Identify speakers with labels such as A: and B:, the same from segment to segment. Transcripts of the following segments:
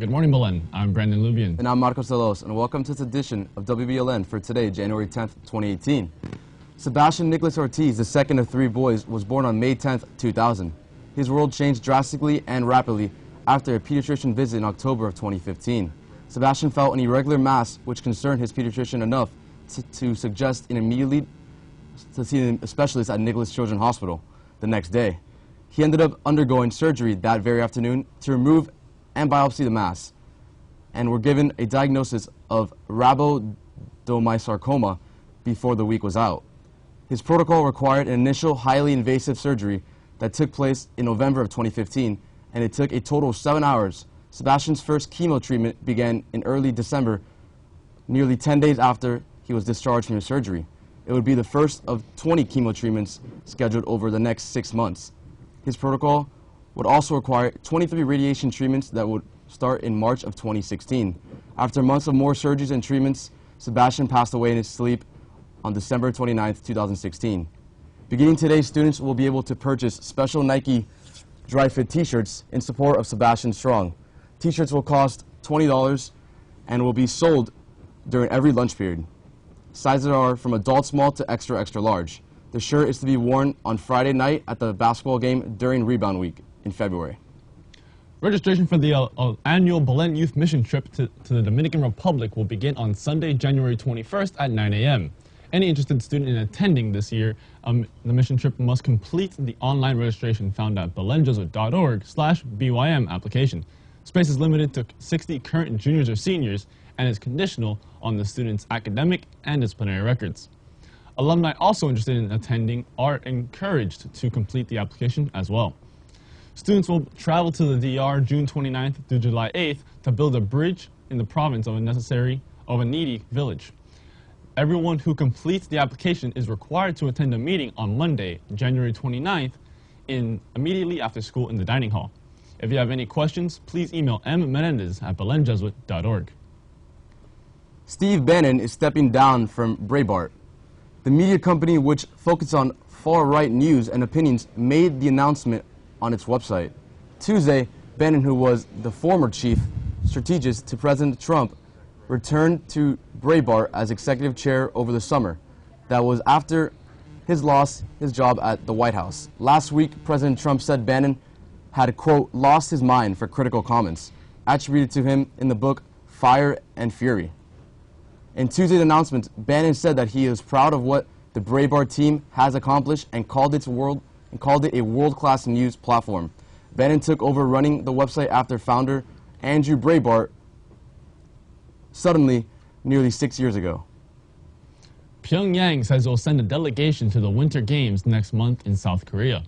A: Good morning, Belen. I'm Brandon Wbln.
B: And I'm Marcos Delos, and welcome to this edition of Wbln for today, January 10th, 2018. Sebastian Nicholas Ortiz, the second of three boys, was born on May 10th, 2000. His world changed drastically and rapidly after a pediatrician visit in October of 2015. Sebastian felt an irregular mass which concerned his pediatrician enough to suggest immediately to see a specialist at Nicholas Children's Hospital the next day. He ended up undergoing surgery that very afternoon to remove and biopsy the mass, and were given a diagnosis of rhabdomyosarcoma before the week was out. His protocol required an initial highly invasive surgery that took place in November of 2015, and it took a total of 7 hours. Sebastian's first chemo treatment began in early December, nearly 10 days after he was discharged from his surgery. It would be the first of 20 chemo treatments scheduled over the next 6 months. His protocol would also require 23 radiation treatments that would start in March of 2016. After months of more surgeries and treatments, Sebastian passed away in his sleep on December 29, 2016. Beginning today, students will be able to purchase special Nike dry fit t-shirts in support of Sebastian Strong. T-shirts will cost $20 and will be sold during every lunch period. Sizes are from adult small to extra large. The shirt is to be worn on Friday night at the basketball game during rebound week in February.
A: Registration for the annual Belen Youth Mission Trip to the Dominican Republic will begin on Sunday, January 21st at 9 a.m. Any interested student in attending this year, the mission trip must complete the online registration found at belenjesuit.org/BYM application. Space is limited to 60 current juniors or seniors and is conditional on the student's academic and disciplinary records. Alumni also interested in attending are encouraged to complete the application as well. Students will travel to the DR June 29th through July 8th to build a bridge in the province of a needy village. Everyone who completes the application is required to attend a meeting on Monday, January 29th, immediately after school in the dining hall. If you have any questions, please email mmenendez@belenjesuit.org.
B: Steve Bannon is stepping down from Breitbart. The media company, which focuses on far-right news and opinions, made the announcement on its website. Tuesday, Bannon, who was the former chief strategist to President Trump, returned to Breitbart as executive chair over the summer. That was after his job at the White House. Last week, President Trump said Bannon had, quote, lost his mind for critical comments attributed to him in the book Fire and Fury. In Tuesday's announcement, Bannon said that he is proud of what the Breitbart team has accomplished and called it a world-class news platform. Bannon took over running the website after founder Andrew Breitbart suddenly nearly 6 years ago.
A: Pyongyang says it will send a delegation to the Winter Games next month in South Korea.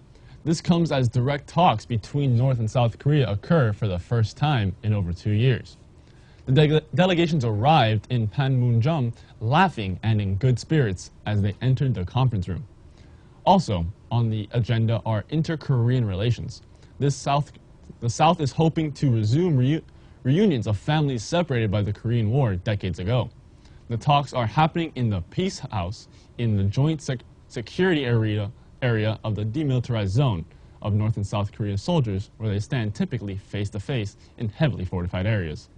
A: This comes as direct talks between North and South Korea occur for the first time in over 2 years. The delegations arrived in Panmunjom laughing and in good spirits as they entered the conference room. Also on the agenda are inter-Korean relations. The South is hoping to resume reunions of families separated by the Korean War decades ago. The talks are happening in the Peace House in the joint security area of the demilitarized zone of North and South Korean soldiers, where they stand typically face-to-face in heavily fortified areas.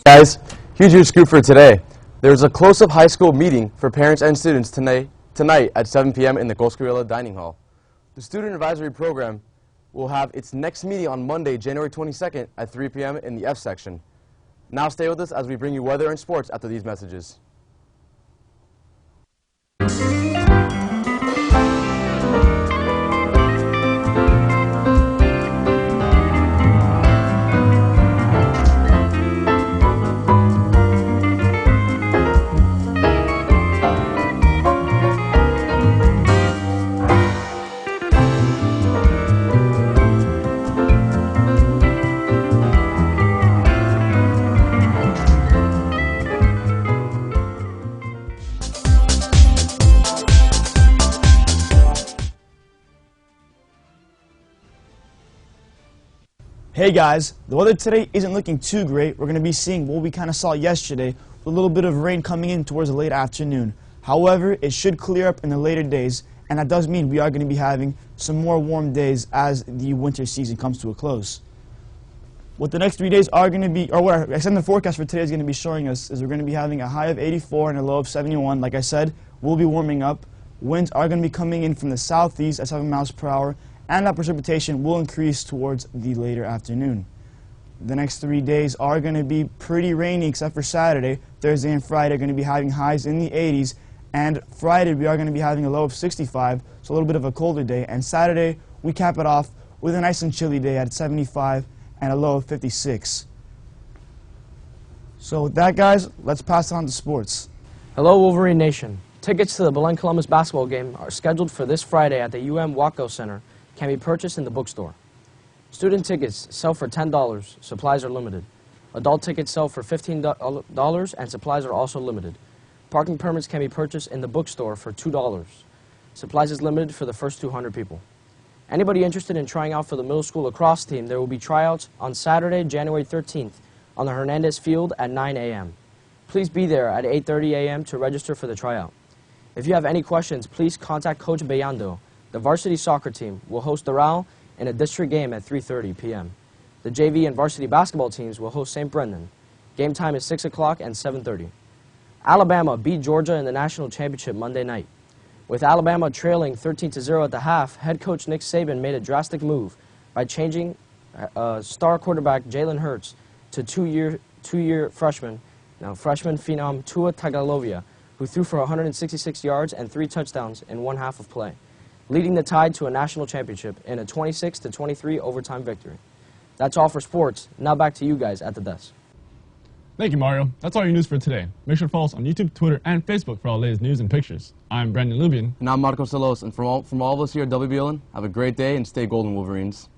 B: Guys, huge news scoop for today. There's a close-up high school meeting for parents and students tonight at 7 p.m. in the Coscarilla Dining Hall. The Student Advisory Program will have its next meeting on Monday, January 22nd at 3 p.m. in the F section. Now stay with us as we bring you weather and sports after these messages.
C: Hey guys, the weather today isn't looking too great. We're going to be seeing what we kind of saw yesterday, with a little bit of rain coming in towards the late afternoon. However, it should clear up in the later days, and that does mean we are going to be having some more warm days as the winter season comes to a close. What the next 3 days are going to be, or what our extended forecast for today is going to be showing us, is we're going to be having a high of 84 and a low of 71. Like I said, we'll be warming up. Winds are going to be coming in from the southeast at 7 miles per hour, and that precipitation will increase towards the later afternoon. The next 3 days are going to be pretty rainy except for Saturday. Thursday and Friday are going to be having highs in the 80s, and Friday we are going to be having a low of 65, so a little bit of a colder day. And Saturday we cap it off with a nice and chilly day at 75 and a low of 56. So with that, guys, let's pass on to sports.
D: Hello, Wolverine Nation. Tickets to the Belen Columbus basketball game are scheduled for this Friday at the Waco Center, can be purchased in the bookstore. Student tickets sell for $10, supplies are limited. Adult tickets sell for $15 and supplies are also limited. Parking permits can be purchased in the bookstore for $2. Supplies is limited for the first 200 people. Anybody interested in trying out for the middle school lacrosse team, there will be tryouts on Saturday, January 13th on the Hernandez Field at 9 a.m. Please be there at 8:30 a.m. to register for the tryout. If you have any questions, please contact Coach Bayando. The varsity soccer team will host Doral in a district game at 3:30 p.m. The JV and varsity basketball teams will host St. Brendan. Game time is 6 o'clock and 7:30. Alabama beat Georgia in the national championship Monday night. With Alabama trailing 13-0 at the half, head coach Nick Saban made a drastic move by changing star quarterback Jalen Hurts to two-year freshman phenom Tua Tagovailoa, who threw for 166 yards and 3 touchdowns in one half of play, leading the Tide to a national championship in a 26-23 overtime victory. That's all for sports. Now back to you guys at the desk.
A: Thank you, Mario. That's all your news for today. Make sure to follow us on YouTube, Twitter, and Facebook for all the latest news and pictures. I'm Brandon Lubian.
B: And I'm Marco Salos, and from all of us here at Wbln, have a great day and stay golden, Wolverines.